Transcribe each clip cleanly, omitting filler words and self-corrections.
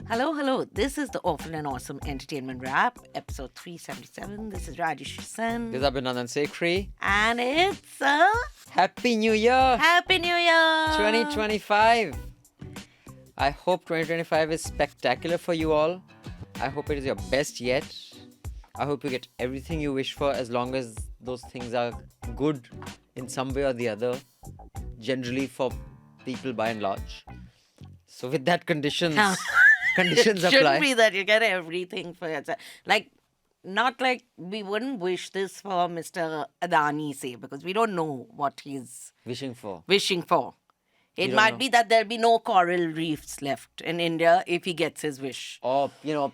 Hello, hello. This is the Awful and Awesome Entertainment Wrap, episode 377. This is Rajyasree. This is Abhinandan Sekhri. And it's a Happy New Year! Happy New Year! 2025. I hope 2025 is spectacular for you all. I hope it is your best yet. I hope you get everything you wish for as long as those things are good in some way or the other. Generally for people by and large. So with that conditions It apply. shouldn't be that you get everything for yourself. Not like we wouldn't wish this for Mr. Adani, say, because we don't know what he's Wishing for. wishing for. It don't might know. be that there'll be no coral reefs left in India if he gets his wish. Or, the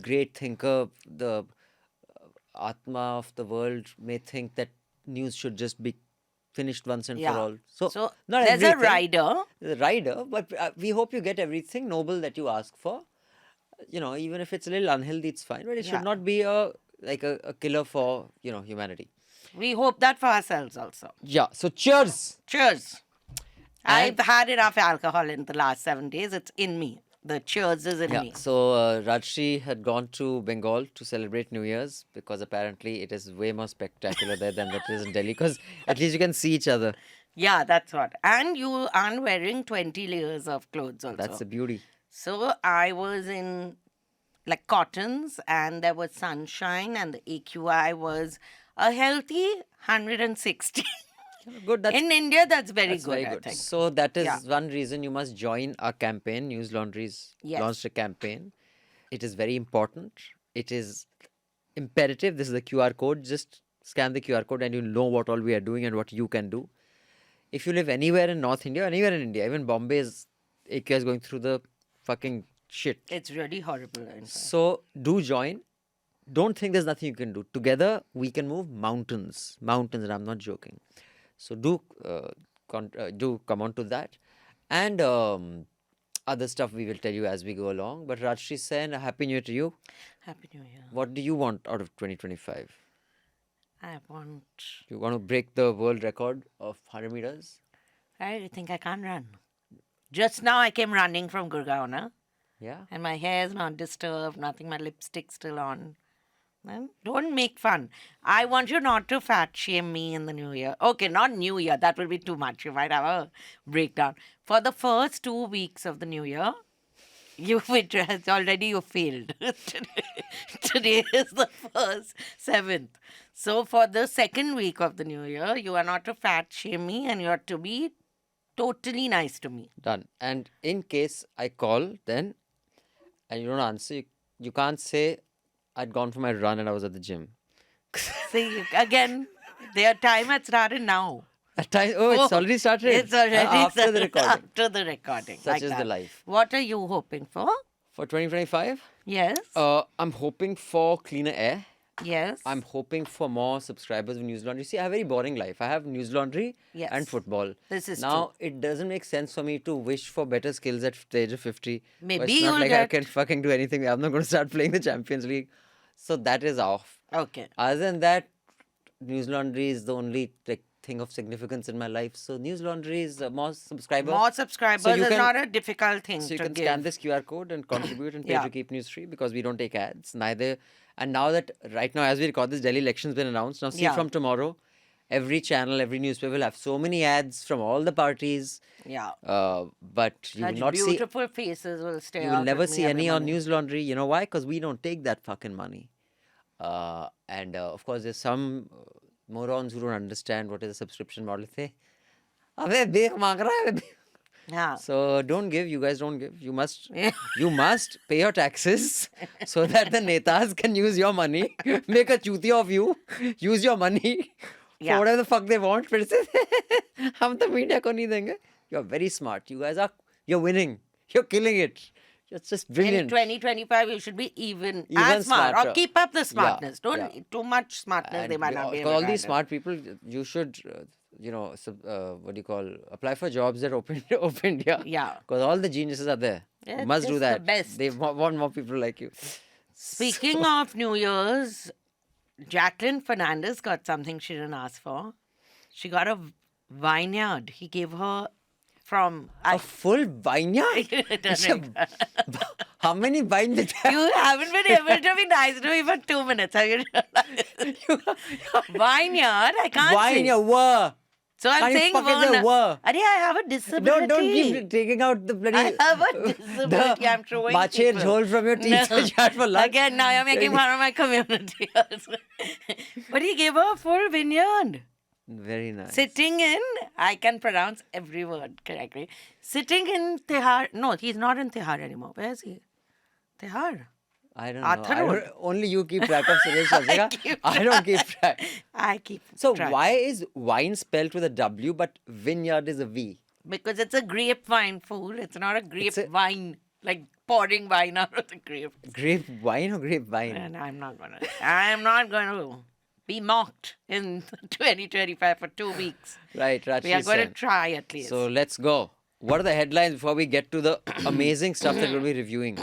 great thinker, the Atma of the world may think that news should just be finished once and for all. So not there's everything. a rider. The rider, but we hope you get everything noble that you ask for. Even if it's a little unhealthy, it's fine. But it Yeah. should not be a killer for humanity. We hope that for ourselves also. Yeah. So cheers. Cheers. And- I've had enough alcohol in the last 7 days. It's in me. The cheers is in Yeah. me. So Rajyasree had gone to Bengal to celebrate New Year's because apparently it is way more spectacular there than it is in Delhi. Because at least you can see each other. Yeah, that's what. And you aren't wearing 20 layers of clothes also. That's the beauty. So I was in cottons and there was sunshine and the AQI was a healthy 160. Good. That's In India, that's very That's good, very I good. think. So that is Yeah. one reason you must join our campaign. News Laundry's Yes. launched a campaign. It is very important. It is imperative. This is the QR code. Just scan the QR code and you'll know what all we are doing and what you can do. If you live anywhere in North India, anywhere in India, even Bombay's AQI is going through the fucking shit. It's really horrible. In fact. So do join. Don't think there's nothing you can do. Together we can move mountains. Mountains, and I'm not joking. So do come on to that, and other stuff we will tell you as we go along. But Rajyasree Sen, a happy New Year to you. Happy New Year. What do you want out of 2025? I want. You want to break the world record of 100 meters? I think I can't run. Just now I came running from Gurgaon, na? Yeah. And my hair is not disturbed, nothing, my lipstick's still on. Man, don't make fun. I want you not to fat shame me in the new year. Okay, not new year, that will be too much. You might have a breakdown. For the first 2 weeks of the new year, you failed. Today is the first 7th. So for the second week of the new year, you are not to fat shame me and you are to be totally nice to me. Done. And in case I call then, and you don't answer, you can't say I'd gone for my run and I was at the gym. See, again, their time had started now. At time, it's already started. It's already after the recording. After the recording. Such like is the that. life. What are you hoping for? For 2025, Yes. I'm hoping for cleaner air. Yes. I'm hoping for more subscribers of News Laundry. See, I have a very boring life. I have News Laundry Yes. and football. This is now, it doesn't make sense for me to wish for better skills at the age of 50. Maybe it's not you'll like I get- can fucking do anything. I'm not going to start playing the Champions League. So that is off. Okay. Other than that, News Laundry is the only thing of significance in my life. So News Laundry is more subscribers. More subscribers So you is can- not a difficult thing So you to can give. scan this QR code and contribute and pay Yeah. to keep news free because we don't take ads. Neither. And now that right now, as we record this, Delhi election's been announced. Now see Yeah. from tomorrow, every channel, every newspaper will have so many ads from all the parties. Yeah. But you Such will not see. beautiful faces will stay You out will never with me see every any on morning. News Laundry. You know why? Because we don't take that fucking money. And of course, there's some morons who don't understand what is a subscription model. They, "Abhe, bhek maang raha hai, bhek." Yeah. So don't give. You guys don't give. You must. You must pay your taxes so that the netas can use your money, make a chutia of you, use your money for Yeah. whatever the fuck they want. फिर से हम तो media को नहीं देंगे. You're very smart. You guys are. You're winning. You're killing it. You're just In brilliant. 2025, you should be even Even as smart or smarter. keep up the smartness. Don't yeah. too much smartness. They And might not be able all to these handle. smart people, you should, what do you call, apply for jobs at Open India. Yeah. Because all the geniuses are there. Yeah, You must just do the that. best. They want more people like you. Speaking of New Year's, Jacqueline Fernandez got something she didn't ask for. She got a vineyard. He gave her from... A full vineyard? It's a- How many vines did that? You haven't been able to be nice to me for 2 minutes. Have you realized? Vineyard, I can't say. Vineyard, were. So I'm Can't you saying fucking say were? Arey, I have a disability. Don't keep taking out the bloody... I have a disability. I'm showing mache people. jhol from your teeth No. chat for lunch. Again, now you're making fun of my community. But he gave her a full vineyard. Very nice. Sitting in, I can pronounce every word correctly. Sitting in Tihar. No, he's not in Tihar anymore. Where is he? Tihar. I don't Arthur know. Road. Only you keep track of Suresh Shasika. I don't keep track. I keep So track. why is wine spelled with a W but vineyard is a V? Because it's a grapevine, fool. It's not a It's a- grapevine. Like pouring wine out of the grape. Grape wine or grapevine? And I'm not gonna be mocked in 2025 for 2 weeks. Right, Rajyasree We are going to said. try at least. So let's go. What are the headlines before we get to the amazing stuff that we'll be reviewing?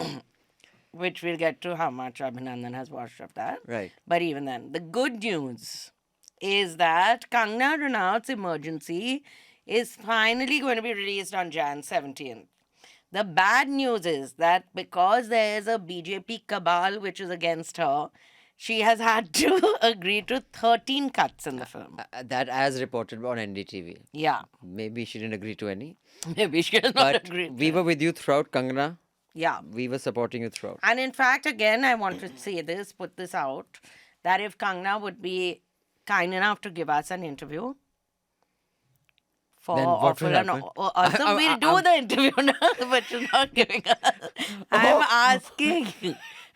Which we'll get to how much Abhinandan has watched of that. Right. But even then, the good news is that Kangna Ranaut's Emergency is finally going to be released on Jan 17th. The bad news is that because there is a BJP cabal which is against her, she has had to agree to 13 cuts in the film. That as reported on NDTV. Yeah. Maybe she didn't agree to any. Maybe she has not But agreed. we were with you throughout, Kangana. Yeah. We were supporting you throughout. And in fact, again, I want to say this, put this out, that if Kangna would be kind enough to give us an interview for Then what will Awful and happen? Awesome, we'll do the interview now, but she's not giving us. I'm asking.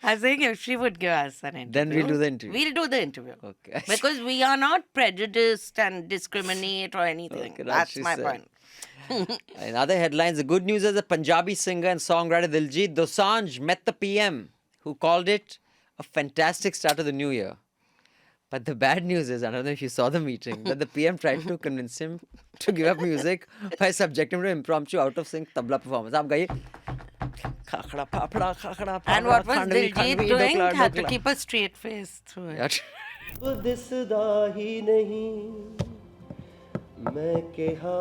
I'm saying if she would give us an interview. Then we'll do the interview. We'll do the interview. Okay. Because we are not prejudiced and discriminate or anything. Okay, That's Rajyasree my said. point. In other headlines, the good news is the Punjabi singer and songwriter Diljit Dosanjh met the PM, who called it a fantastic start to the new year. But the bad news is, I don't know if you saw the meeting, that the PM tried to convince him to give up music by subjecting him to impromptu out-of-sync tabla performance. Aap gaye, khakda papda, khakda And papda, what was khandvi, Diljit khandvi, doing? dokla, Had to dokla. keep a straight face through it. Yeah. ਦਿਸਦਾ ਹੀ ਨਹੀਂ ਮੈਂ ਕਿਹਾ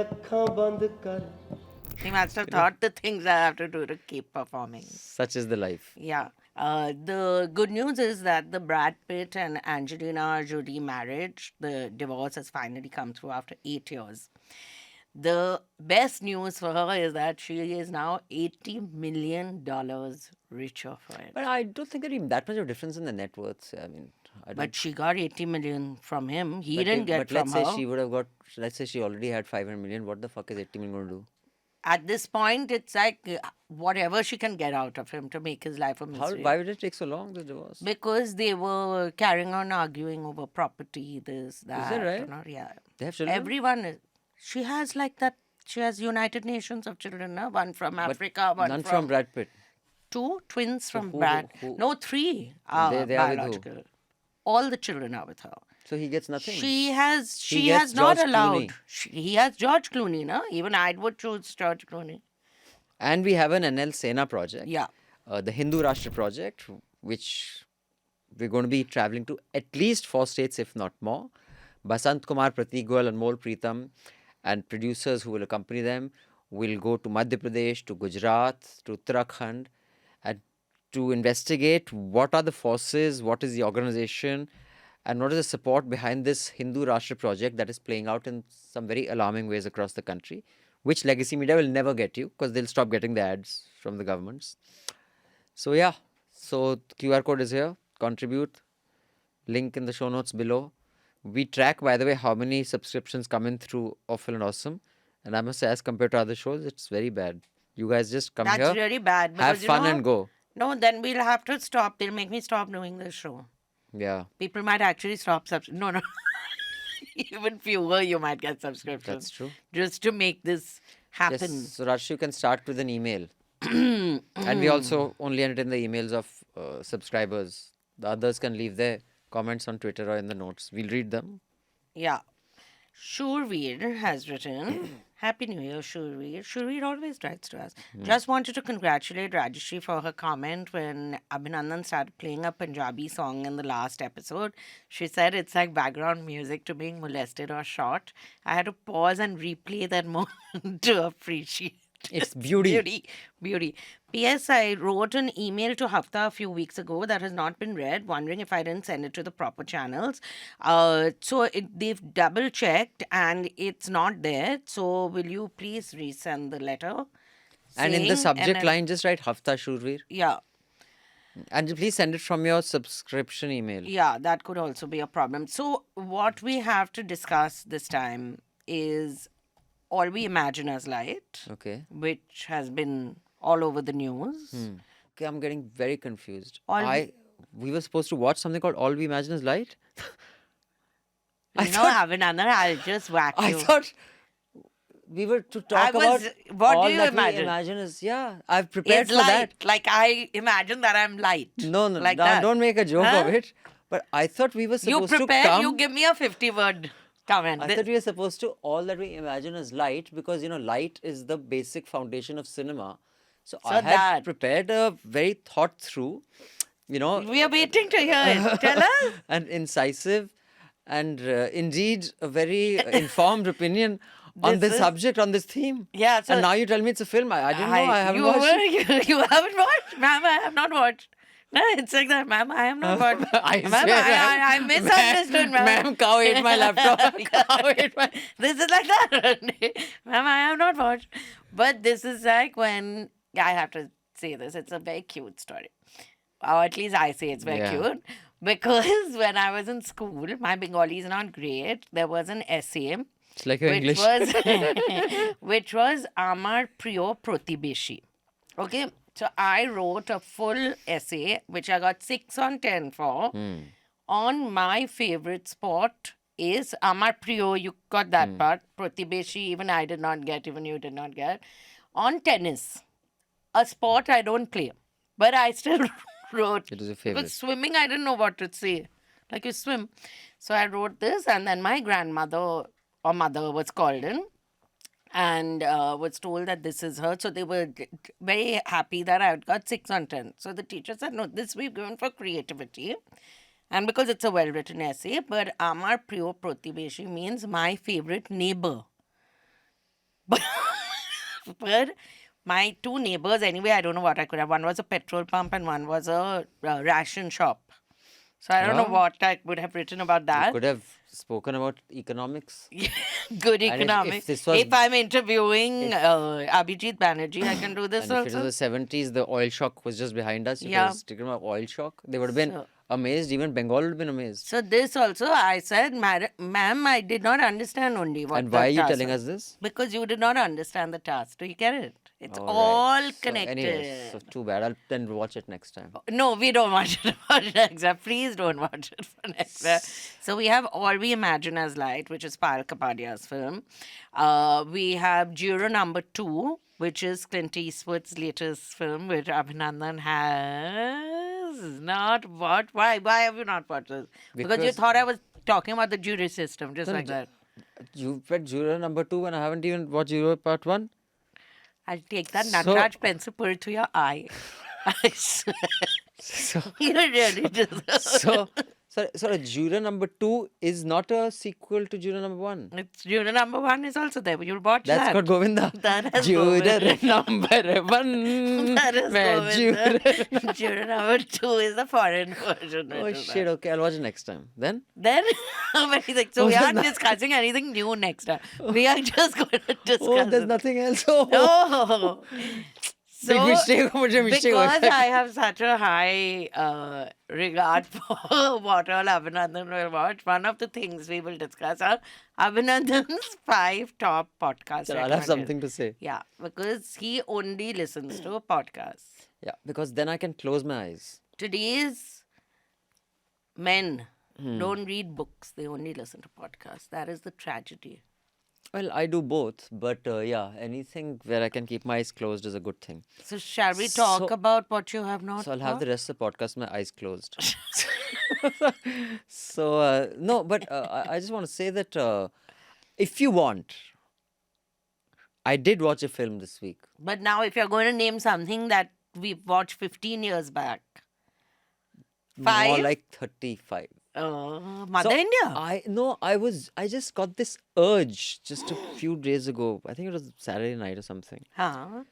ਅੱਖਾਂ ਬੰਦ ਕਰ He must have thought the things I have to do to keep performing. Such is the life. Yeah. The good news is that the Brad Pitt and Angelina Jolie marriage, the divorce has finally come through after 8 years. The best news for her is that she is now $80 million richer for it. But I don't think there's that much of difference in the net worths. I mean, I don't. But she got 80 million from him. He But didn't get but from let's say her. she would have got. Let's say she already had 500 million. What the fuck is 80 million going to do? At this point, it's like whatever she can get out of him to make his life a How? misery. Why would it take so long? This divorce. Because they were carrying on arguing over property, this, that. that right? you know, yeah. They have children. Everyone is. She has like that. She has United Nations of children, no? One from But Africa, one none from Brad Pitt. 2 twins from who- Brad. who- No, 3 are They are with who? biological. All the children are with her. So he gets nothing. She has gets not George allowed. Clooney. He has George Clooney, no? Even I would choose George Clooney. And we have an NL Sena project. Yeah. The Hindu Rashtra project, which we're going to be traveling to at least 4 states, if not more. Basant Kumar, Pratik Goyal, Anmol Preetham, and producers who will accompany them will go to Madhya Pradesh, to Gujarat, to Uttarakhand, and to investigate what are the forces, what is the organization, and what is the support behind this Hindu Rashtra project that is playing out in some very alarming ways across the country, which legacy media will never get you because they'll stop getting the ads from the governments. So yeah, so QR code is here. Contribute. Link in the show notes below. We track, by the way, how many subscriptions come in through Awful and Awesome. And I must say, as compared to other shows, it's very bad. You guys just come That's here, really bad. have Because, you fun know, and go. No, then we'll have to stop. They'll make me stop doing this show. Yeah, People might actually stop No, no. Even fewer you might get subscriptions. that's true. Just to make this happen. Yes, so Rajyasree, you can start with an email. And we also only entertain the emails of subscribers. The others can leave their comments on Twitter or in the notes. We'll read them. Yeah. Shurveer has written, Happy New Year, Shurveer. Shurveer always writes to us. Just wanted to congratulate Rajyasree for her comment when Abhinandan started playing a Punjabi song in the last episode. She said it's like background music to being molested or shot. I had to pause and replay that moment to appreciate. It's beauty. Beauty. Beauty. P.S. I wrote an email to Hafta a few weeks ago that has not been read, wondering if I didn't send it to the proper channels. They've double checked and it's not there. So will you please resend the letter? And in the saying- subject and- line, just write Hafta Shurveer. Yeah. And please send it from your subscription email. Yeah, that could also be a problem. So what we have to discuss this time is All We Imagine as Light, Okay. which has been all over the news. Okay, I'm getting very confused. All We were supposed to watch something called All We Imagine Is Light? You know, Abhinandan, I'll just whack I you. thought we were to talk was- about what all do you that imagine? we imagine is, yeah, I've prepared It's for light. that. Like I imagine that I'm light. No, like that. don't make a joke Huh? of it. But I thought we were You supposed to prepare, come. you give me a 50-word comment. I thought we were supposed to all that we imagine is light because light is the basic foundation of cinema. So I had that- prepared a very thought through, We are waiting to hear it. Tell us. and incisive and indeed a very informed opinion on This this is- subject, on this theme. Yeah, so- and now you tell me it's a film. I didn't know. I haven't you watched it. You haven't watched? Ma'am, I have not watched. No, it's like that. Ma'am, I have not watched. I Ma'am, swear, I misunderstood, ma'am. Ma'am, cow ate my laptop. Cow ate my... This is like that. Ma'am, I have not watched. But this is like when, I have to say this, it's a very cute story. Or at least I say it's very Yeah. cute. Because when I was in school, my Bengali is not great. There was an essay It's like your which English. was which was Amar Priyo Protibeshi. Okay, so I wrote a full essay which I got 6 on 10 for on my favorite sport is Amar Priyo. You got that part. Protibeshi, even I did not get, even you did not get. On tennis, a sport I don't play, but I still wrote. It was your Because favorite. swimming, I didn't know what to say. Like you swim. So I wrote this, and then my grandmother or mother was called in and was told that this is her. So they were very happy that I had got 6 on 10. So the teacher said, no, this we've given for creativity. And because it's a well-written essay, but Amar Priyo Protibeshi means my favorite neighbor. But my 2 neighbors, anyway, I don't know what I could have. One was a petrol pump and one was a ration shop. So I don't know Oh. what I would have written about that. Could have spoken about economics. Good if economics. this was- If I'm interviewing Abhijit Banerjee, I can do this And if it also. was the 70s, the oil shock was just behind us. You Yeah. could have taken about oil shock. They would have been So- amazed. Even Bengal would have been amazed. So this also, I said, ma'am, I did not understand only what And the why are you task telling was." us this? Because you did not understand the task. Do you get it? It's All all right. connected. So anyways, so too bad. I'll then watch it next time. No, we don't watch it for next time. Please don't watch it for next time. So we have All We Imagine as Light, which is Payal Kapadia's film. We have Juror number 2, which is Clint Eastwood's latest film, which Abhinandan has not watched. Why? Why have you not watched this? Because you Because- thought I was talking about the jury system, just like that. You read Juror number 2 and I haven't even watched Juror part 1? I'll take that So- Nataraj pencil, put it to your eye. I swear. So, You really deserve so Juror number 2 is not a sequel to Juror number 1. It's Juror number 1 is also there. You'll watch That's that. got Govinda. That has Juror Govinda. number 1. That is Main Govinda. Juror number 2 is the foreign version. Oh which is shit, that. okay, I'll watch it next time. Then? Then, so Oh, we there's aren't no- discussing anything new next time. We are just going to discuss. Oh, there's it. nothing else. Oh, No. big mistake. मुझे mistake हुआ Because है. I have such a high regard for what all Abhinandan will watch, one of the things we will discuss are Abhinandan's 5 top podcasts. So I'll have recommendations. something to say. Yeah, because he only listens to podcasts. Yeah, because then I can close my eyes. Today's men don't read books, they only listen to podcasts. That is the tragedy. Well, I do both, but yeah, anything where I can keep my eyes closed is a good thing. So, shall we talk So- about what you have not So I'll have watched? the rest of the podcast with my eyes closed. So no, but I just want to say that If you want, I did watch a film this week. But now, if you're going to name something that we watched 15 years back, More 5? like 35. Mother So, India. I just got this urge just a few days ago. I think it was Saturday night or something. Huh?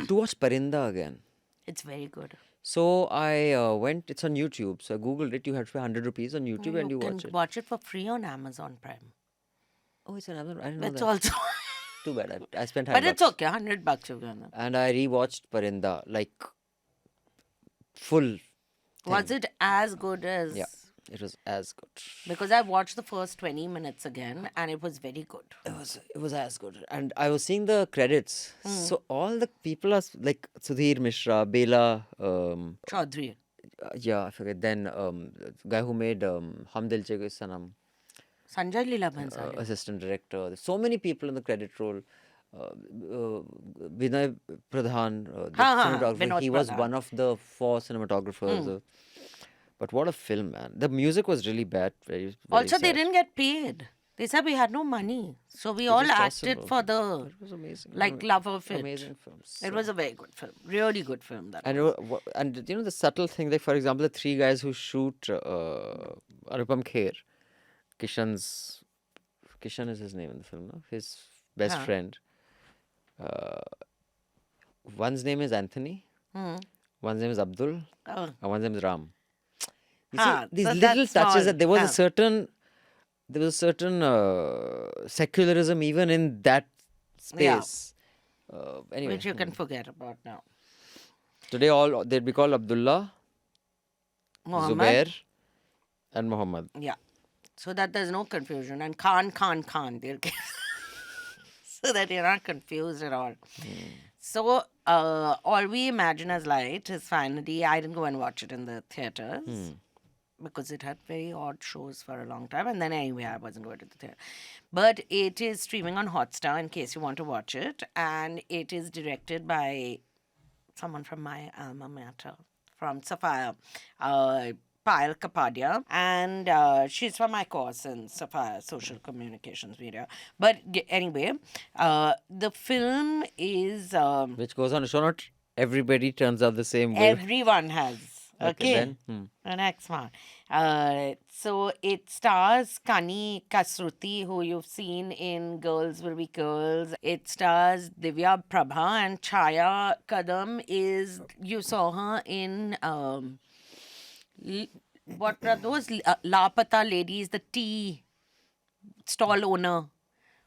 To watch Parinda again. It's very good. So I went. It's on YouTube. So I googled it. You have to pay 100 rupees on YouTube and you can watch it. watch it for free on Amazon Prime. Oh, it's another. I didn't know It's that. also, Too bad. I spent but $5. it's okay. $100 you're gonna. And I rewatched Parinda like full. Was thing. it as good as? Yeah, it was as good. Because I watched the first 20 minutes again, and it was very good. It was as good. And I was seeing the credits. So all the people are like Sudhir Mishra, Bela, Chaudhary. yeah, I forget. Then the guy who made Hum Dil Che Koi Sanam, Sanjay Leela Bhansali. assistant director. There's so many people in the credit roll. Vinay Pradhan, the cinematographer. Vinod He was Pradhan. one of the 4 cinematographers. But what a film, man! The music was really bad. Very Also, they sad. didn't get paid. They said we had no money. So we all is acted possible. for the It was amazing. love of it. Amazing films. It was a very good film. Really good film. That And was. and you know the subtle thing, like for example, the 3 guys who shoot Anupam Kher, Kishan is his name in the film, no? His best Huh. friend. One's name is Anthony, one's name is Abdul, Oh. and one's name is Ram. You Ah, see these so little that's touches small. that there was Yeah. a certain secularism even in that Yeah. space. Anyway, Which you can forget about now. today all they'd be called Abdullah, Muhammad. Zubair, and Muhammad. Yeah. So that there's no confusion. And Khan. They'll so that you're not confused at all. So All We Imagine as Light is finally, I didn't go and watch it in the theatres because it had very odd shows for a long time. And then anyway, I wasn't going to the theatre. But it is streaming on Hotstar in case you want to watch it. And it is directed by someone from my alma mater, from Sapphire, Payal Kapadia, and she's from my course in Sapphire Social Communications Media. But anyway, the film is Which goes on to show not everybody turns out the same way. everyone has. Okay. then, An ex-man. So it stars Kani Kasruti, who you've seen in Girls Will Be Girls. It stars Divya Prabha, and Chaya Kadam you saw her in what are those Lapata ladies, the tea stall owner,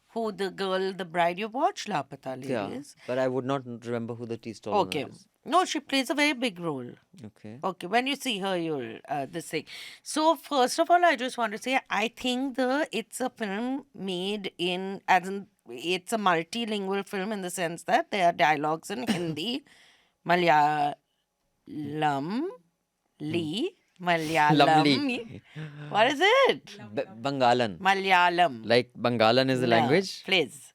who the bride you watched Lapata Yeah, ladies. but I would not remember who the tea stall owner Okay. is. No, she plays a very big role. Okay. Okay, when you see her, you'll this thing. So first of all, I just want to say I think it's a film made it's a multilingual film in the sense that there are dialogues in Hindi, Malayalam, Malayalam. What is it? Bangalan. Malayalam. Like Bangalan is the Yeah, language? Please.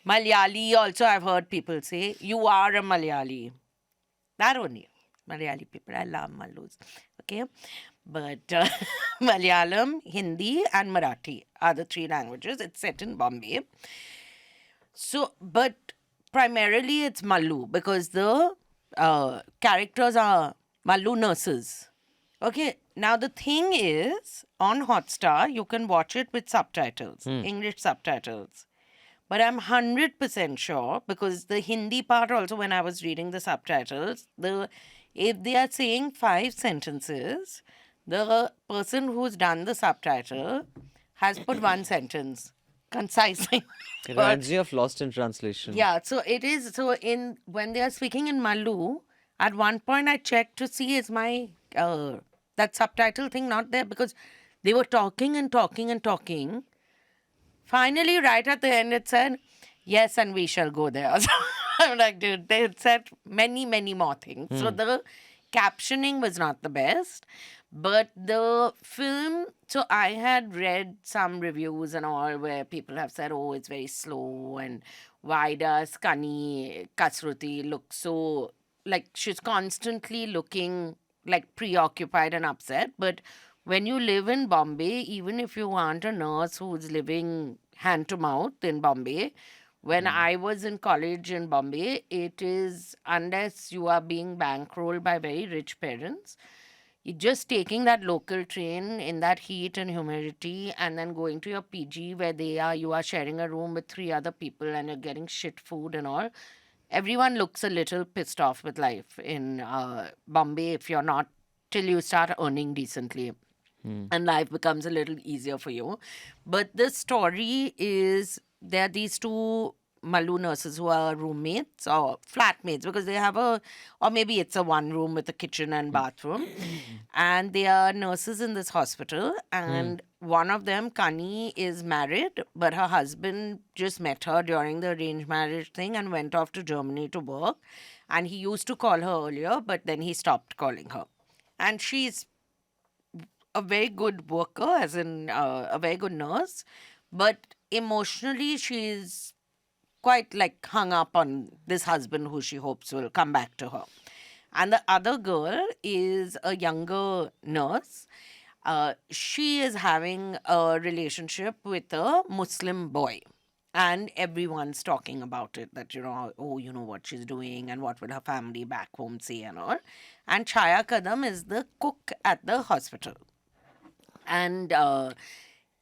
Malayali also I've heard people say, you are a Malayali. That only. Malayali people. I love Malus. Okay. But Malayalam, Hindi and Marathi are the 3 languages. It's set in Bombay. So, but primarily it's Malu because the characters are Malu nurses. Okay, now the thing is, on Hotstar, you can watch it with subtitles, English subtitles. But I'm 100% sure, because the Hindi part also, when I was reading the subtitles, if they are saying 5 sentences, the person who's done the subtitle has put 1 sentence, concisely. It reminds me of Lost in Translation. Yeah, so it is. So when they are speaking in Malu, at one point I checked to see is my that subtitle thing not there, because they were talking and talking and talking. Finally, right at the end, it said, "Yes, and we shall go there." So I'm like, dude, they had said many, many more things. So the captioning was not the best. But the film, so I had read some reviews and all where people have said, oh, it's very slow, and why does Kani Kasruti look so, like she's constantly looking like preoccupied and upset. But when you live in Bombay, even if you aren't a nurse who's living hand to mouth in Bombay. When I was in college in Bombay, it is, unless you are being bankrolled by very rich parents, you're just taking that local train in that heat and humidity and then going to your PG where you are sharing a room with 3 other people and you're getting shit food and all. Everyone looks a little pissed off with life in Bombay if you're not, till you start earning decently. And life becomes a little easier for you. But the story is there are these two Malu nurses who are roommates or flatmates because they have or maybe it's a one room with a kitchen and bathroom. And they are nurses in this hospital. And one of them, Kani, is married, but her husband just met her during the arranged marriage thing and went off to Germany to work. And he used to call her earlier, but then he stopped calling her. And she's a very good worker, as in a very good nurse, but emotionally she's quite like hung up on this husband who she hopes will come back to her. And the other girl is a younger nurse. She is having a relationship with a Muslim boy. And everyone's talking about it, that, oh, you know what she's doing and what will her family back home say and all. And Chaya Kadam is the cook at the hospital. And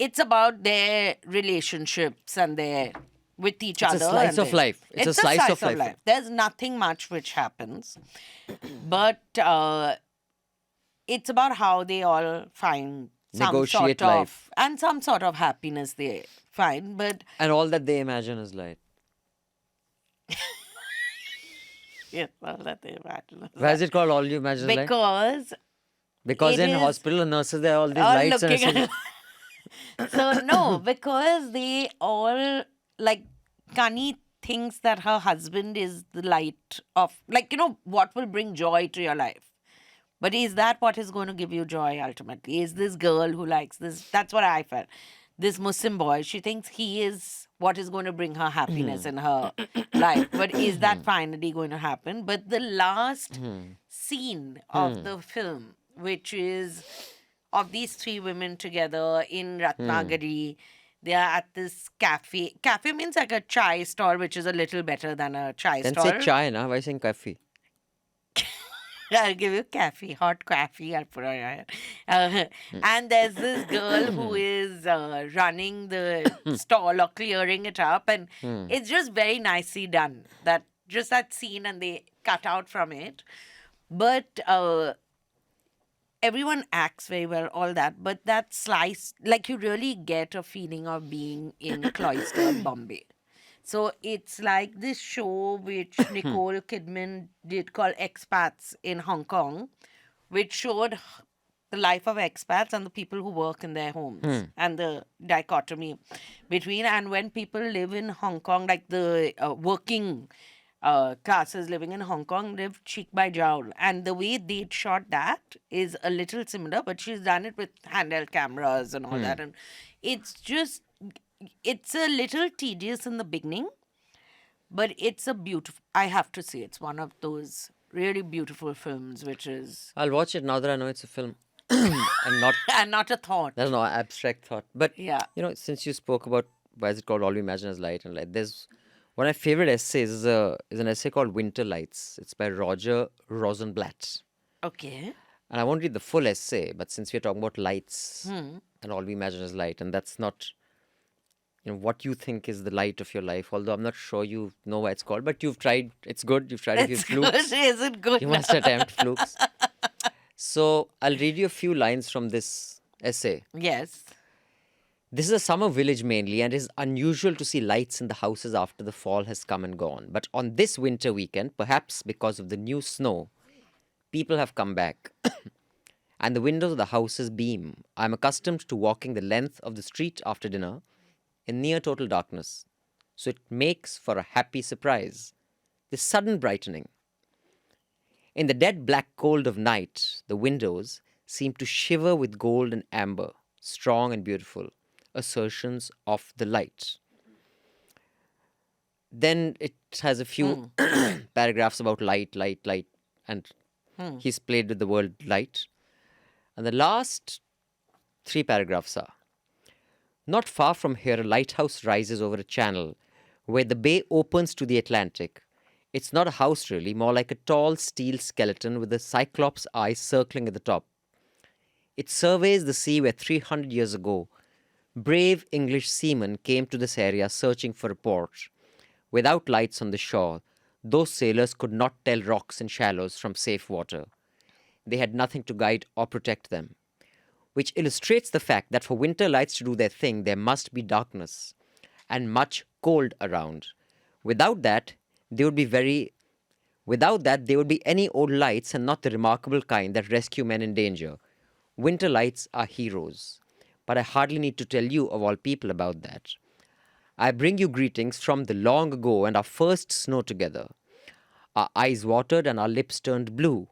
it's about their relationships and their with each other. It's a slice of life. It's a slice of life. There's nothing much which happens, but it's about how they all find Negotiate some sort life. of and some sort of happiness they find. But And all that they imagine is light. yes, all that they imagine. Why is it called All You Imagine is Light? Because Because it in is hospital nurses, there are all these all lights and looking it's at so no, because they all like Kani thinks that her husband is the light of what will bring joy to your life. But is that what is going to give you joy ultimately? Is this girl who likes this? That's what I felt. This Muslim boy, she thinks he is what is going to bring her happiness in her life. But is that finally going to happen? But the last scene of the film, which is of these 3 women together in Ratnagiri, they are at this cafe. Cafe means like a chai stall, which is a little better than a chai Then stall. say chai, na? Why saying coffee? I'll give you coffee, hot coffee. I'll put on your head. And there's this girl who is running the stall or clearing it up, and it's just very nicely done. That scene, and they cut out from it. But everyone acts very well, all that. But that slice, like you really get a feeling of being in cloistered Bombay. So it's like this show which Nicole Kidman did called Expats in Hong Kong, which showed the life of expats and the people who work in their homes and the dichotomy between. And when people live in Hong Kong, like the working classes living in Hong Kong live cheek by jowl. And the way they shot that is a little similar, but she's done it with handheld cameras and all that. And it's a little tedious in the beginning, but it's I have to say, it's one of those really beautiful films, which is... I'll watch it now that I know it's a film. and not a thought. There's no abstract thought. But, Yeah. Since you spoke about why is it called All We Imagine is Light and Light, there's one of my favorite essays is an essay called Winter Lights. It's by Roger Rosenblatt. Okay. And I won't read the full essay, but since we're talking about lights and all we imagine is light, and that's not what you think is the light of your life, although I'm not sure you know why it's called, but you've tried, it's good, you've tried a few flukes. Good. Is it good? You must attempt flukes. So I'll read you a few lines from this essay. Yes. This is a summer village mainly, and it is unusual to see lights in the houses after the fall has come and gone. But on this winter weekend, perhaps because of the new snow, people have come back. And the windows of the houses beam. I am accustomed to walking the length of the street after dinner in near total darkness. So it makes for a happy surprise. This sudden brightening. In the dead black cold of night, the windows seem to shiver with gold and amber, strong and beautiful assertions of the light. Then it has a few paragraphs about light, and he's played with the word light. And the last 3 paragraphs are: Not far from here, a lighthouse rises over a channel where the bay opens to the Atlantic. It's not a house, really, more like a tall steel skeleton with a cyclops eye circling at the top. It surveys the sea where 300 years ago, brave English seamen came to this area searching for a port. Without lights on the shore, those sailors could not tell rocks and shallows from safe water. They had nothing to guide or protect them, which illustrates the fact that for winter lights to do their thing, there must be darkness and much cold around. Without that, they would be very Without that, they would be any old lights and not the remarkable kind that rescue men in danger. Winter lights are heroes. But I hardly need to tell you, of all people, about that. I bring you greetings from the long ago and our first snow together. Our eyes watered and our lips turned blue.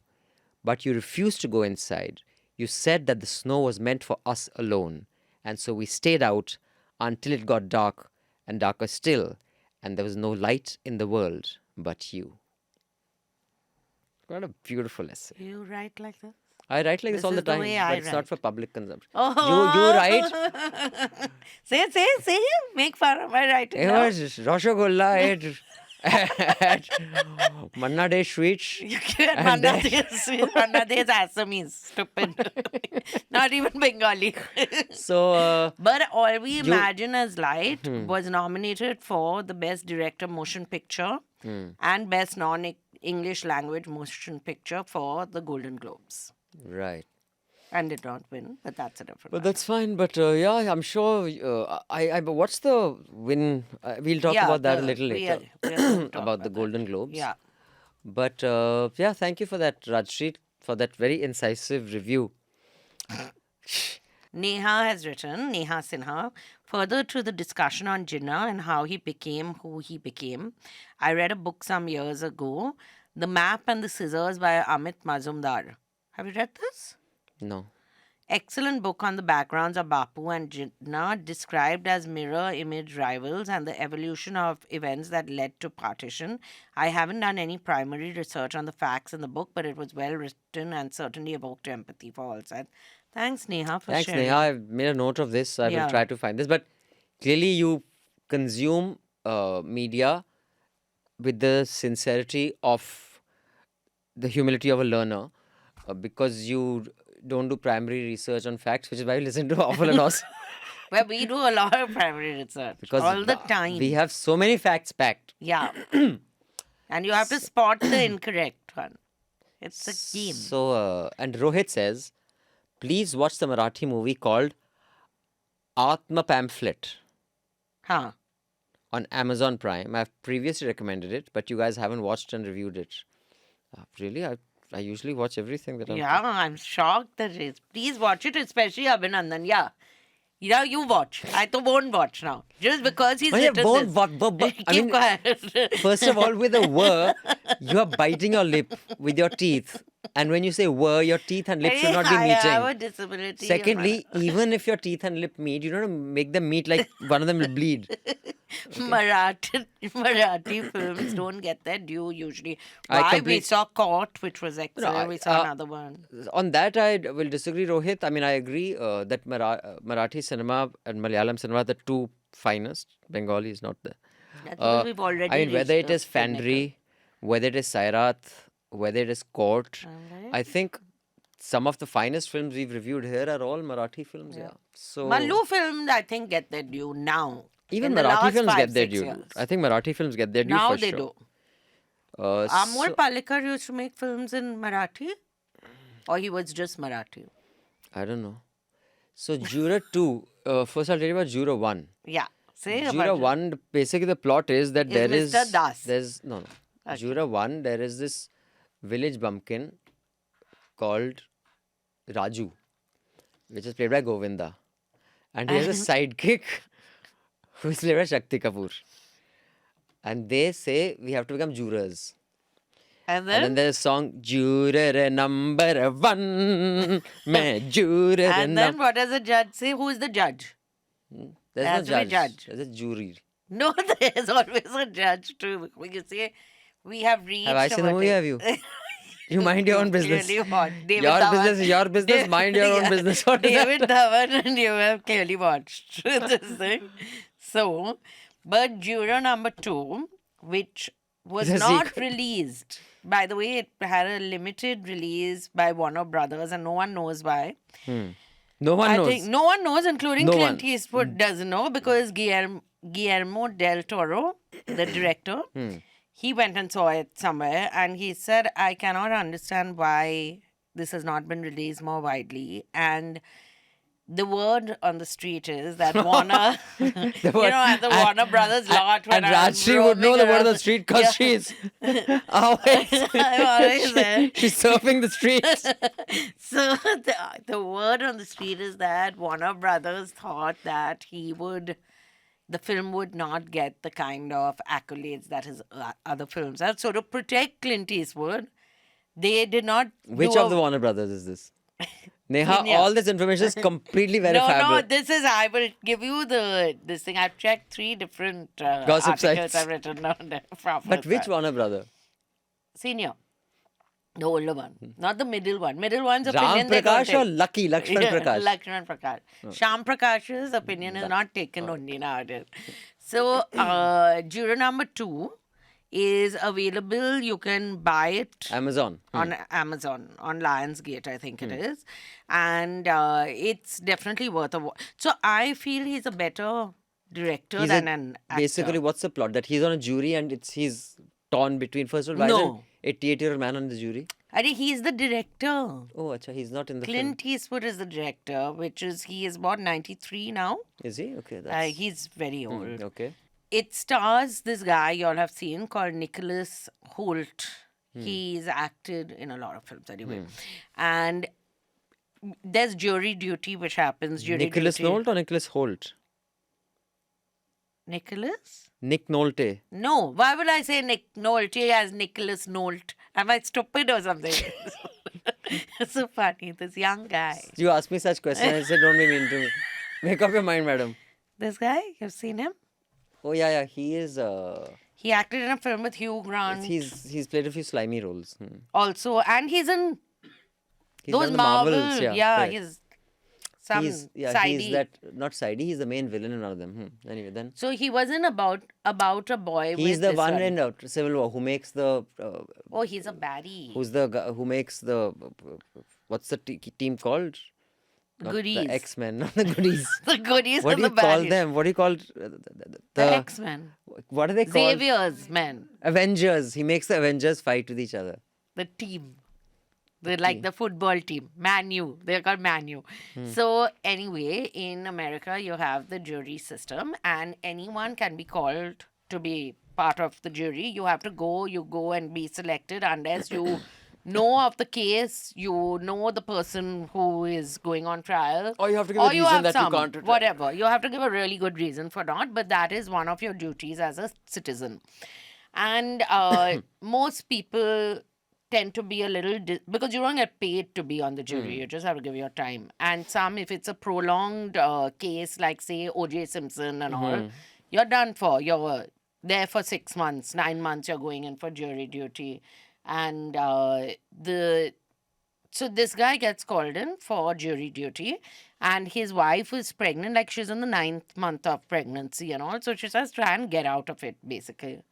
But you refused to go inside. You said that the snow was meant for us alone. And so we stayed out until it got dark and darker still, and there was no light in the world but you. What a beautiful essay. You write like this? I write like this all is the time, way but I it's not write. for public consumption. Oh. You write. Say. Make fun of my writing. It now. was Rasgulla at Manna Day Sweets. You can't. And then- Manna is Assamese. Stupid. Not even Bengali. So, But All We Imagine as Light was nominated for the Best Director Motion Picture and Best Non-English Language Motion Picture for the Golden Globes. right. And did not win, but that's a different But that's fine. But yeah, I'm sure. But what's the win? We'll talk about that a little later. We are going to talk about the that. Golden Globes. Yeah. But yeah, thank you for that, Rajyasree, for that very incisive review. Neha has written, Neha Sinha, further to the discussion on Jinnah and how he became who he became. I read a book some years ago, The Map and the Scissors by Amit Mazumdar. Have you read this? No. Excellent book on the backgrounds of Bapu and Jinnah, described as mirror image rivals and the evolution of events that led to partition. I haven't done any primary research on the facts in the book, but it was well written and certainly evoked empathy for all sides. Thanks, Neha, for Thanks, sharing. Neha. I've made a note of this. I Yeah. will try to find this. But clearly, you consume media with the sincerity of the humility of a learner because you don't do primary research on facts, which is why you listen to Awful and Awesome. Well, we do a lot of primary research Because all the time. we have so many facts packed. Yeah. And you have to spot the incorrect one. It's a game. So, and Rohit says, please watch the Marathi movie called Atma Pamphlet Huh. on Amazon Prime. I've previously recommended it, but you guys haven't watched and reviewed it. Really? I usually watch everything that I'm... Yeah, I'm shocked that it is. Please watch it, especially Abhinandan. Yeah. You watch. I won't watch now. Just because he's Oh, yeah, written won't this. watch, but I Keep mean, quiet. first of all, with a were, you are biting your lip with your teeth. And when you say were, your teeth and lip should not be I have a meeting. disability. Secondly, even if your teeth and lip meet, you don't make them meet like one of them will bleed. Marathi films don't get their due usually. I Why? We complete- saw Caught, which was excellent. We saw uh, another one. On that, I will disagree, Rohit. I mean, I agree that Marathi cinema and Malayalam cinema are the two finest. Bengali is not there. That's because we've already I mean, whether reached it the is Fandry, whether it is Sairat, whether it is Court, Alright. I think some of the finest films we've reviewed here are all Marathi films. Yeah. So Mallu films, I think, get their due now. even In the Marathi last films 5, get their 6 due. years. I think Marathi films get their due Now for they sure. do. So- Amol Palekar used to make films in Marathi? Or he was just Marathi? I don't know. So Juror 2, first I'll tell you about Juror 1. Yeah. Say Juror about it. 1, basically the plot is that Is there is... Mr. Das. There's, no. Juror 1, there is this village bumpkin called Raju, which is played by Govinda. And he has a sidekick who is played by Shakti Kapoor. And they say we have to become jurors. And And then then, there's a song, Juror number 1, main juror and then what does the judge say? Who is the judge? There's has to no be judge. judge. There's a jury. No, there's always a judge too. We can say we have reached. Have I seen the movie? Have you? You mind your own business. Clearly watched. David Your Dhawan. business is your business. Mind your own Yeah, business. What is David that? Dhawan and you have clearly watched this thing. So, but Juror number 2, which was It's a not sequel. released. By the way, it had a limited release by Warner Brothers, and no one knows why. No one I knows. think no one knows, including No Clint one. Eastwood doesn't know, because Guillermo del Toro, the director, he went and saw it somewhere, and he said, "I cannot understand why this has not been released more widely." And the word on the street is that Warner, at the Warner Brothers lot, when And I'm Rajyasree would know the roaming word on around the street because yeah. she's always, I'm always there. she's surfing the streets. So the word on the street is that Warner Brothers thought that the film would not get the kind of accolades that his other films have. So to protect Clint Eastwood, they did not. Which do of a- the Warner Brothers is this? Neha, Senior. all this information is completely No, verifiable. this is. I will give you this thing. I've checked 3 different Gossip articles sites. I've written on it. But which Warner brother? Senior. The older one, not the middle one. Middle one's Ram opinion they don't Prakash or take. Lucky Lakshman Prakash? Lakshman Prakash. Sham Prakash's opinion is not taken only nowadays. So, Juror number 2 is available. You can buy it Amazon. on Amazon, on Lionsgate, I think it is. And it's definitely worth a watch. So, I feel he's a better director He's than a- an actor. Basically, what's the plot? That he's on a jury and he's torn between. First of all, why is No. an 88-year-old man on the jury? I think he's the director. Oh, acha, he's not in the Clint Eastwood is the director, he is about 93 now. film. Is he? Okay, that's... He's very old. okay. It stars this guy you all have seen called Nicholas Hoult. He's acted in a lot of films anyway. And there's jury duty, which happens. Jury Nicholas duty. Nolte or Nicholas Holt? Nicholas? Nick Nolte. No. Why would I say Nick Nolte as Nicholas Nolte? Am I stupid or something? It's so funny. This young guy. You ask me such questions, I say, don't be mean to me. Make up your mind, madam. This guy, you've seen him? Oh, yeah. He is... He acted in a film with Hugh Grant. He's played a few slimy roles. Also, and he's in He's those done the Marvel. Marvels, yeah. correct. He's some He's sidey. that... Not sidey, he's the main villain in one of them. Anyway, then... So he wasn't about a boy. He's with the this one in Civil War who makes the... Oh, he's a baddie. who's the guy who makes the... what's the team called? Not Goodies. The X-Men, not the goodies. The goodies What and do you the call baddies. them? What do you call... The X-Men. What are they called? Xavier's men. Avengers. He makes the Avengers fight with each other. The team. They're like the football team. Man U. They're called Man U. So anyway, in America, you have the jury system, and anyone can be called to be part of the jury. You have to go. You go and be selected unless you know of the case, you know the person who is going on trial. Or you have to give a reason have that you some, can't retire. whatever. You have to give a really good reason for not, but that is one of your duties as a citizen. And most people tend to be a little because you don't get paid to be on the jury. You just have to give your time. And some, if it's a prolonged case, like say O.J. Simpson and all, you're done for. You're there for 6 months, 9 months. You're going in for jury duty, and so this guy gets called in for jury duty, and his wife is pregnant, like she's in the 9th month of pregnancy and all. So she says, try and get out of it, basically.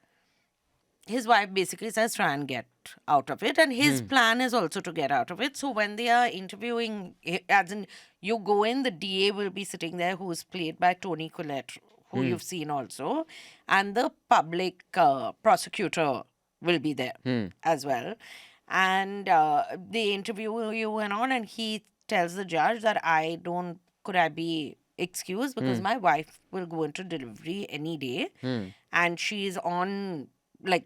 His wife basically says, try and get out of it. And his plan is also to get out of it. So when they are interviewing, as in you go in, the DA will be sitting there, who is played by Toni Collette, who you've seen also. And the public prosecutor will be there as well. And they interview you and all. And he tells the judge that could I be excused? Because my wife will go into delivery any day. And she's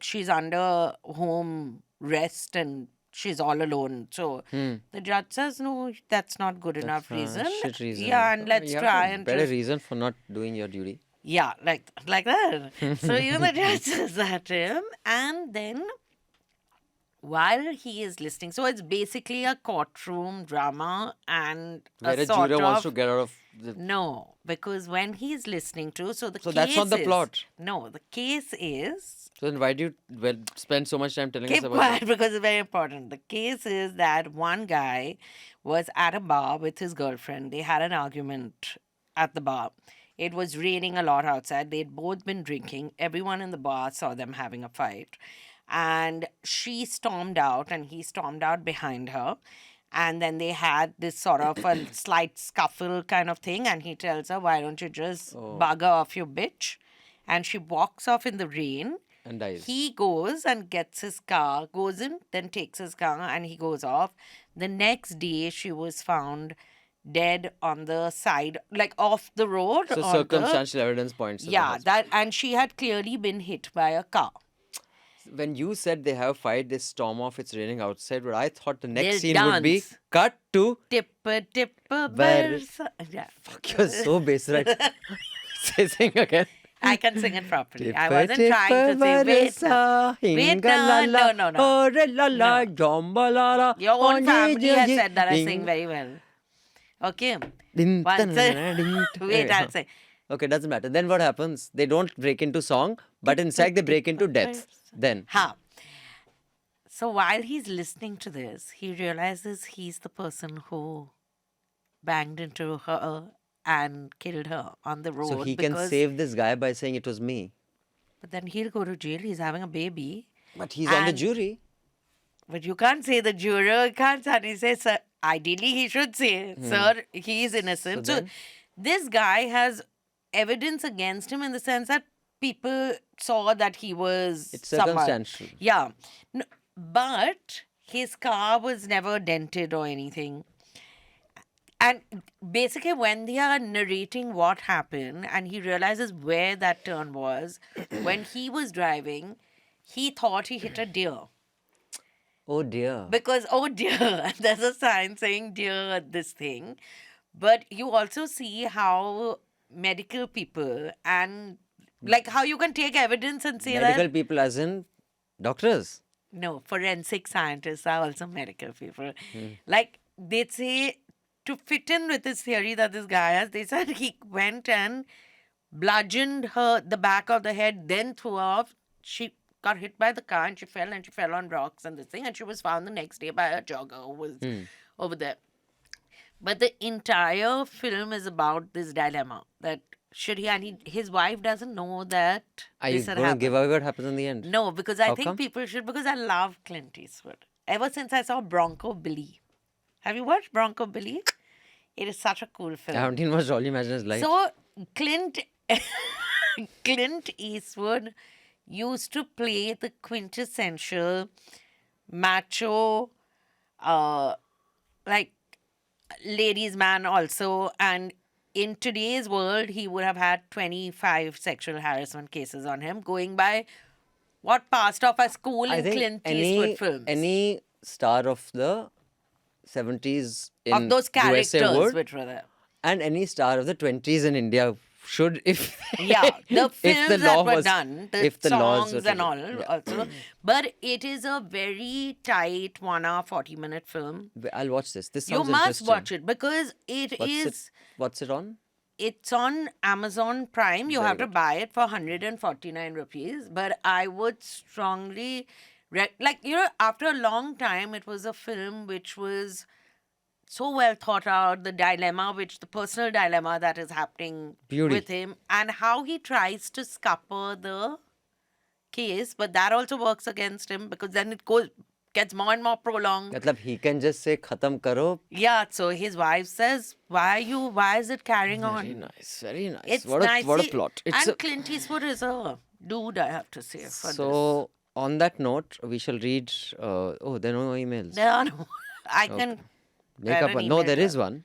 she's under home rest and she's all alone. So the judge says, no, that's not good enough reason. Shit reason. Yeah, and let's You have try a and better just, reason for not doing your duty. yeah, like that. So even the judge says that to him, and then while he is listening, so it's basically a courtroom drama and Where a sort juror of, wants to get out of the... no, because when he's listening to, so the So case that's not the is- plot. No, the case is. So then why do you spend so much time telling us Keep about quiet that? because it's very important. The case is that one guy was at a bar with his girlfriend. They had an argument at the bar. It was raining a lot outside. They'd both been drinking. Everyone in the bar saw them having a fight. And she stormed out and he stormed out behind her. And then they had this sort of a slight scuffle kind of thing. And he tells her, why don't you just bugger off, you bitch? And she walks off in the rain. And dies. He goes and gets his car, goes in, then takes his car, and he goes off. The next day, she was found dead on the side, like off the road. So on circumstantial evidence points to the Yeah, husband. and she had clearly been hit by a car. When you said they have a fight, they storm off, it's raining outside, but I thought the next They'll scene would be dance. cut to... Tipper, tipper, Where- bersa. Yeah. Fuck, you're so base, right? Sing again. I can sing it properly. I Tipper, wasn't trying to say, wait, now. Wait, no, no, no. No. Your own family has said that I sing very well. Okay. Wait, I'll say. Okay, doesn't matter. Then what happens? They don't break into song, but instead they break into death. Then. Ha. So while he's listening to this, he realizes he's the person who banged into her and killed her on the road. So he can save this guy by saying it was me. But then he'll go to jail. He's having a baby. But he's on the And- jury. But you can't say the juror can't suddenly say, sir. Ideally, he should say, sir, he is innocent. So So, then? this guy has evidence against him in the sense that people saw that he was It's someone. circumstantial. Yeah. No, but his car was never dented or anything. And basically, when they are narrating what happened and he realizes where that turn was, when he was driving, he thought he hit a deer. Oh dear. Because, oh dear, there's a sign saying dear at this thing. But you also see how medical people and like how you can take evidence and say Medical that. people as in doctors. No, forensic scientists are also medical people. Like they'd say to fit in with this theory that this guy has, they said he went and bludgeoned her the back of the head, then threw off. She got hit by the car and she fell on rocks and this thing, and she was found the next day by a jogger who was over there. But the entire film is about this dilemma that should he, and his wife doesn't know that Are you this had going to happened. give away what happens in the end? No, because I How think come? people should, because I love Clint Eastwood. Ever since I saw Bronco Billy. Have you watched Bronco Billy? It is such a cool I film. haven't even watched All You Imagine Is Life. So Clint Eastwood used to play the quintessential macho, like ladies' man also. And in today's world, he would have had 25 sexual harassment cases on him, going by what passed off as cool I in think Clint Eastwood films. any star of the 70s in of those USA characters would, which were there. and any star of the 20s in India should, if Yeah, the if films the law that were was, done, the if the laws songs were and to- all yeah. also. But it is a very tight 1 hour, 40-minute film. I'll watch this. This You sounds must interesting. watch it because What's it on? it's on Amazon Prime. You Very have to good. buy it for 149 rupees. But I would strongly, after a long time, it was a film which was so well thought out, the dilemma, the personal dilemma that is happening Beauty. with him, and how he tries to scupper the case, but that also works against him because then it gets more and more prolonged. Matlab, he can just say, Khatam karo. Yeah, so his wife says, why is it carrying on? Very nice, very nice. It's what nice. a plot. It's And Clint Eastwood is a dude, I have to say, for this. so, on that note, we shall read. There are no emails. There are no... I can... Make up an one. No, email there to is one.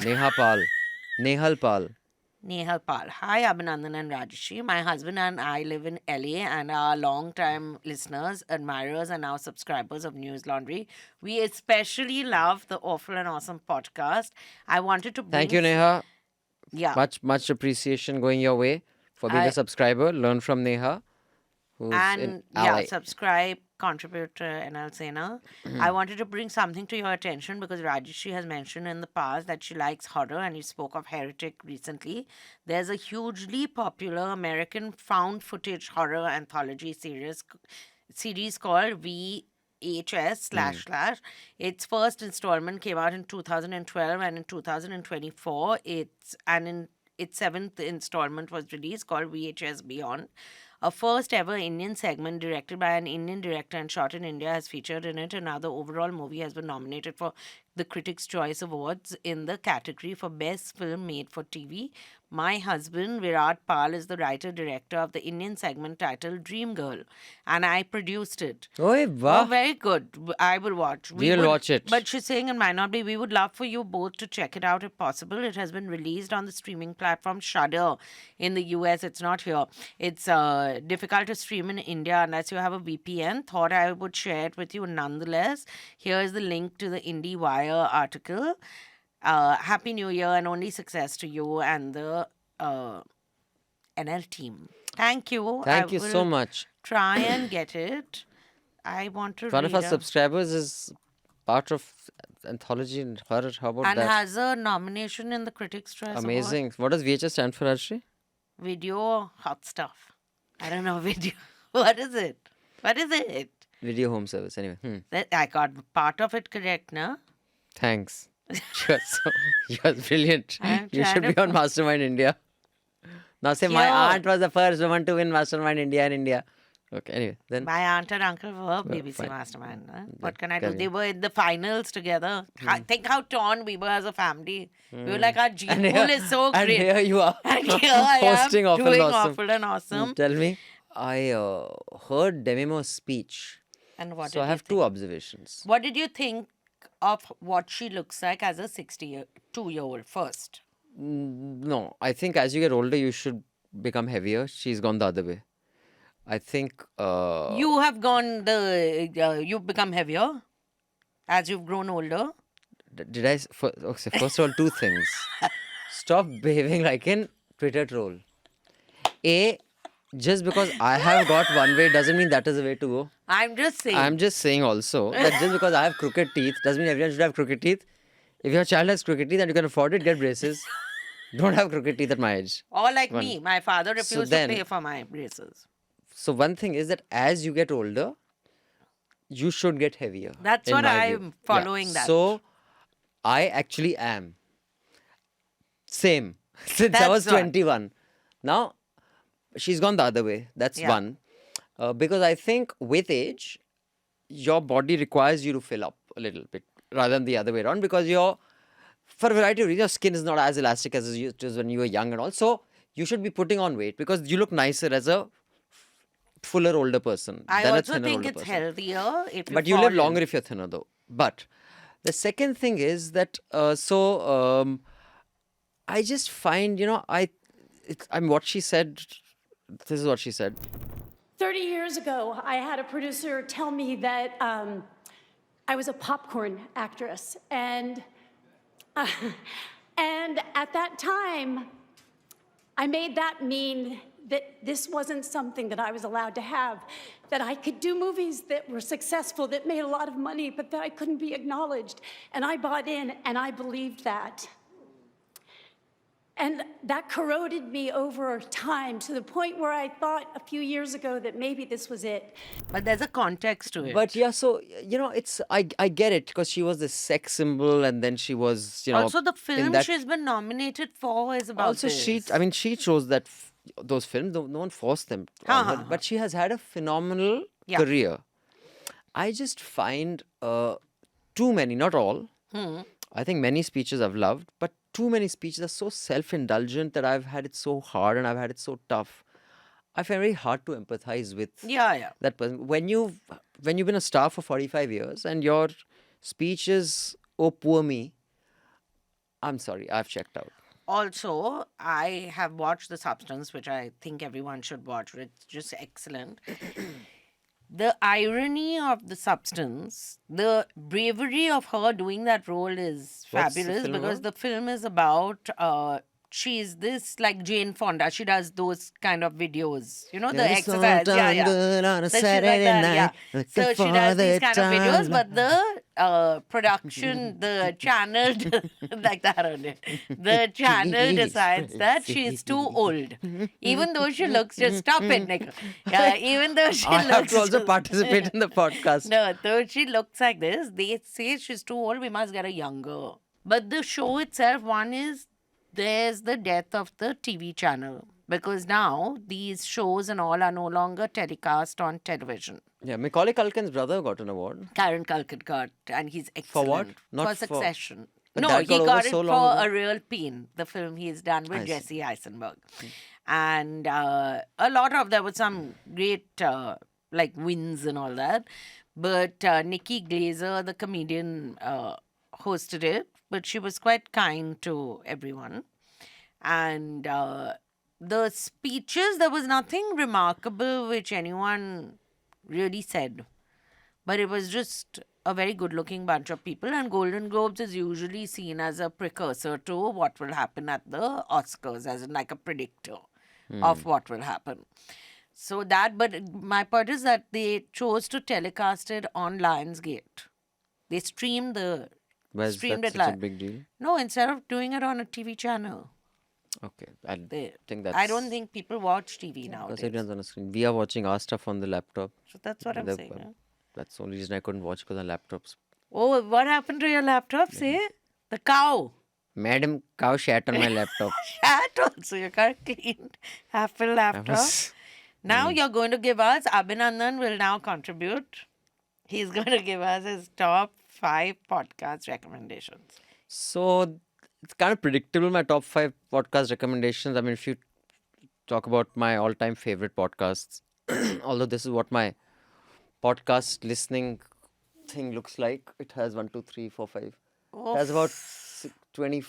Neha Pal. Nehal Pal. Nehal Pal. Hi, Abhinandan and Rajyasree. My husband and I live in LA and are long-time listeners, admirers, and now subscribers of News Laundry. We especially love the Awful and Awesome podcast. I wanted to bring... Thank you, Neha. Yeah. Much appreciation going your way for being I- a subscriber. Learn from Neha, who's in And LA. subscribe, contribute to NL Sena. I wanted to bring something to your attention because Rajyasree has mentioned in the past that she likes horror, and you spoke of Heretic recently. There's a hugely popular American found footage horror anthology series called VHS // Its first installment came out in 2012, and in 2024 its seventh installment was released called VHS Beyond. A first ever Indian segment directed by an Indian director and shot in India has featured in it. Another overall movie has been nominated for the Critics' Choice Awards in the category for Best Film Made for TV. My husband, Virat Pal, is the writer-director of the Indian segment titled Dream Girl, and I produced it. Oy, Oh, wow. very good. I will watch. We'll watch it. But she's saying it might not be. We would love for you both to check it out if possible. It has been released on the streaming platform Shudder in the US. It's not here. It's difficult to stream in India unless you have a VPN. Thought I would share it with you nonetheless. Here's the link to the IndieWire article. Happy New Year and only success to you and the NL team. Thank you. Thank you so much. Try and get it. I want to One read of our a- subscribers is part of anthology and horror. How about and that? has a nomination in the Critics' Choice Award. Amazing. What does VHS stand for, Rajyasree? Video hot stuff. I don't know video. What is it? What is it? Video home service. Anyway. I got part of it correct, no? Thanks. You're brilliant. I'm You trying should to be on Mastermind India. Now say, my Yo. aunt was the first woman to win Mastermind India in India. Okay, anyway. Then My aunt and uncle were BBC fine. Mastermind. Huh? What can I do? carry They were in the finals together. Think how torn we were as a family. We were like, our gene pool is so and great. here you are. And here I am hosting Awful doing and Awesome. awful and awesome. Tell me, I heard Demimo's speech. And what So did I you have think? two observations. What did you think of what she looks like as a 62-year-old first? No, I think as you get older, you should become heavier. She's gone the other way. I think. You have you've become heavier as you've grown older. Did I? Okay, first of all, two things. Stop behaving like an Twitter troll. A, just because I have got one way doesn't mean that is the way to go. I'm just saying. I'm just saying also that just because I have crooked teeth doesn't mean everyone should have crooked teeth. If your child has crooked teeth and you can afford it, get braces. Don't have crooked teeth at my age. or like me, my father refused then- to pay for my braces. So one thing is that as you get older, you should get heavier. That's in what my I'm view. following that. So I actually am. Same. Since I was That's what- 21. Now, she's gone the other way. That's Yeah. one. Because I think with age, your body requires you to fill up a little bit rather than the other way around because for a variety of reasons, your skin is not as elastic as it was when you were young and all. So you should be putting on weight because you look nicer as a fuller older person I than a also thinner think older it's person. healthier if you But you fall live in. longer if you're thinner, though. But the second thing is that I just find I'm what she said. This is what she said. 30 years ago, I had a producer tell me that I was a popcorn actress. And at that time, I made that mean that this wasn't something that I was allowed to have, that I could do movies that were successful, that made a lot of money, but that I couldn't be acknowledged. And I bought in, and I believed that. And that corroded me over time to the point where I thought a few years ago that maybe this was it. But there's a context to it. But yeah, so it's I get it because she was the sex symbol and then she was also, the in film that- she's been nominated for is about also this. she chose those films. No one forced them on her, but she has had a phenomenal Yeah. career. I just find too many, not all. I think many speeches I've loved, but too many speeches are so self-indulgent that I've had it so hard and I've had it so tough. I find it very hard to empathize with Yeah. that person. When you've been a star for 45 years and your speech is, oh, poor me, I'm sorry, I've checked out. Also, I have watched The Substance, which I think everyone should watch. It's just excellent. The irony of The Substance, the bravery of her doing that role is What's the fabulous film because about? the film is about she's this like Jane Fonda. She does those kind of videos. You know, the It's all exercise. Yeah, done yeah. good on a So she's like Saturday that, night, yeah. looking So she for does these the kind of videos, time. but the production, the channel, like that on it. The channel She's decides that she's too old. Even though she looks, just stop it, Nick. Even though she I looks. have to also participate in the podcast. No, though she looks like this, they say she's too old, we must get her younger. But the show itself, one is there's the death of the TV channel. Because now these shows and all are no longer telecast on television. Yeah, Macaulay Culkin's brother got an award. Karen Culkin got, and he's excellent. For what? Not for for- Succession. But No, that he got over got it so for long ago. A Real Pain, the film he's done with I see. Jesse Eisenberg. And a lot of, there were some great like wins and all that. But Nikki Glazer, the comedian, hosted it. But she was quite kind to everyone. And the speeches, there was nothing remarkable which anyone really said. But it was just a very good looking bunch of people. And Golden Globes is usually seen as a precursor to what will happen at the Oscars, as in like a predictor of what will happen. So that, but my point is that they chose to telecast it on Lionsgate. They streamed the. Why is streamed that it such a live. big deal? No, instead of doing it on a TV channel. Okay, I They, think that's... I don't think people watch TV Because nowadays. it runs on a screen. We are watching our stuff on the laptop. So that's what I'm The- saying. Yeah? That's the only reason I couldn't watch because our laptops. Oh, what happened to your laptop? Say the cow. Madam, cow shat on my laptop. Chat also. You can't clean Apple I laptop. was- Now you're going to give us, Abhinandan will now contribute. He's going to give us his top 5 podcast recommendations. So it's kind of predictable, my top 5 podcast recommendations. I mean, if you talk about my all-time favorite podcasts, although this is what my podcast listening thing looks like. It has 1, 2, 3, 4, 5. It has about 20, it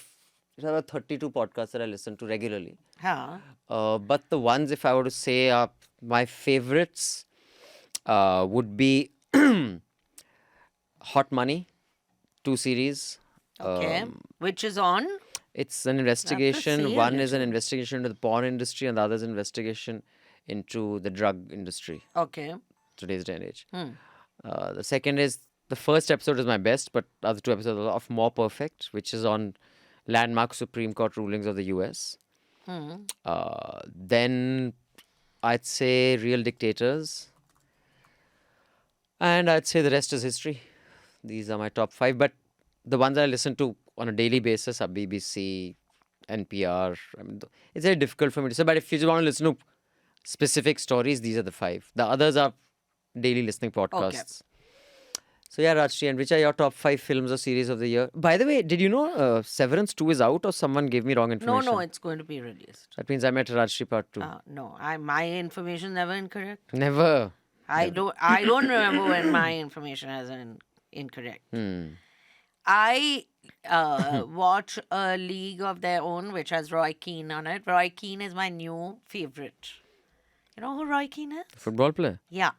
has about 32 podcasts that I listen to regularly. Huh? But the ones, if I were to say, are my favorites would be Hot Money, 2 series. Okay. Which is on? It's an investigation. One is an literally. investigation into the porn industry, and the other is an investigation into the drug industry, Okay. today's day and age. The second is, the first episode is my best, but the other 2 episodes are of More Perfect, which is on landmark Supreme Court rulings of the US. Then I'd say Real Dictators. And I'd say the rest is history. These are my top 5. But the ones I listen to on a daily basis are BBC, NPR. I mean, it's very difficult for me to say. But if you just want to listen to specific stories, these are the 5. The others are daily listening podcasts. So yeah, Rajyasree, and which are your top 5 films or series of the year? By the way, did you know Severance 2 is out, or someone gave me wrong No, information? no, it's going to be released. That means I met Rajyasree part 2. No, my information never incorrect. Never. I don't remember when my information has an incorrect. I watch A League of Their Own, which has Roy Keane on it. Roy Keane is my new favorite. You know who Roy Keane is? Football player. Yeah.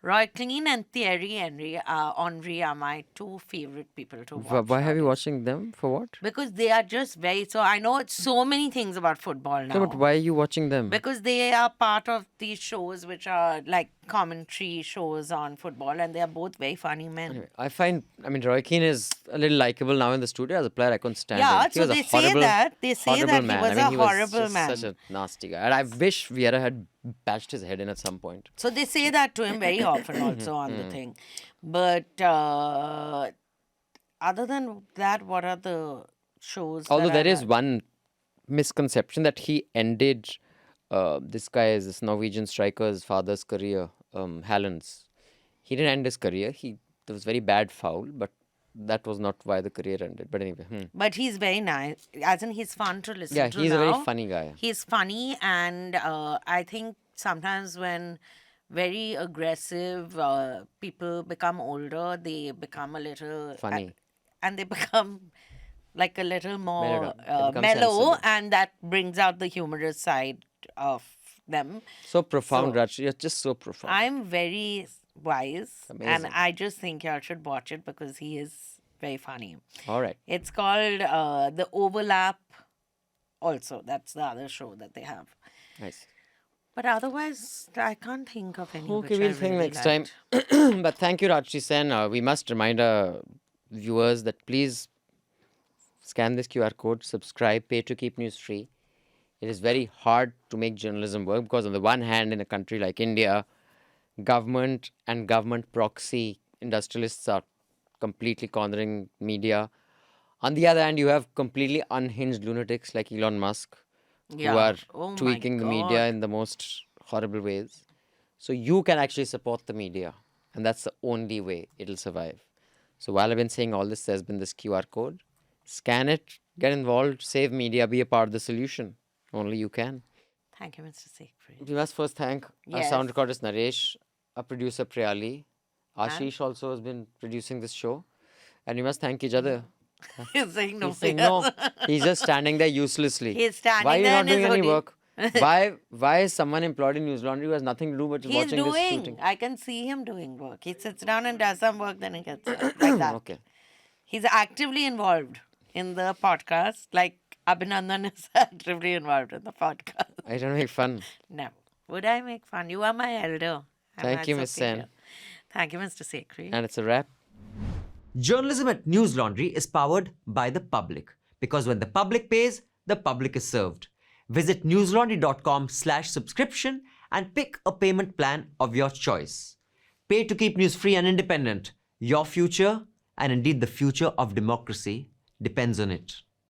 Roy Keane and Thierry Henry are my 2 favorite people to watch. Why have you nowadays. watching them? For what? Because they are just very, so I know so many things about football now. No, but why are you watching them? Because they are part of these shows which are like commentary shows on football, and they are both very funny men. Anyway, I mean, Roy Keane is a little likable now in the studio. As a player, I couldn't stand Yeah, him. He so was a they say horrible, that. They say horrible that he man. was I mean, a he horrible just man. such a nasty guy. And I wish Vieira had bashed his head in at some point. So they say that to him very often also on the thing. But other than that, what are the shows? Although that there are is one misconception that he ended this Norwegian striker's father's career, Haaland's. He didn't end his career. There was very bad foul, but that was not why the career ended. But anyway. But he's very nice. As in, he's fun to listen Yeah, to he's now. a very funny guy. He's funny, and I think sometimes when very aggressive people become older, they become a little Funny. and they become like a little more Mellowed down. They become mellow, sensible. and that brings out the humorous side of them. So profound, So- Raj. You're just so profound. I'm very wise, and Amazing. I just think y'all should watch it because he is very funny. All right. It's called The Overlap also. That's the other show that they have. Nice. But otherwise, I can't think of any. Okay, which we'll I think really next time. liked. But thank you, Rajyasree Sen. We must remind our viewers that please scan this QR code, subscribe, pay to keep news free. It is very hard to make journalism work because, on the one hand, in a country like India, government and government proxy industrialists are completely cornering media. On the other hand, you have completely unhinged lunatics like Elon Musk who are Oh my tweaking the media God. in the most horrible ways. So you can actually support the media, and that's the only way it'll survive. So while I've been saying all this, there's been this QR code. Scan it, get involved, save media, be a part of the solution. Only you can. Thank you, Mr. Sekhri. We must first thank our Yes. sound recordist Naresh, our producer Priyali. Ashish also has been producing this show. And we must thank each other. He's saying no. He's saying no. He's just standing there uselessly. He's standing Why are you there not in his doing any hoodie. work? Why is someone employed in News Laundry who has nothing to do but He's watching this doing. shooting? I can see him doing work. He sits down and does some work, then he gets up. Like that. Okay. He's actively involved in the podcast, like Abhinandan is actively involved in the podcast. I don't make fun. No. Would I make fun? You are my elder. I'm Thank my you, Miss superior. Sen. Thank you, Mr. Sekhri. And it's a wrap. Journalism at News Laundry is powered by the public, because when the public pays, the public is served. Visit newslaundry.com/subscription and pick a payment plan of your choice. Pay to keep news free and independent. Your future, and indeed the future of democracy, depends on it.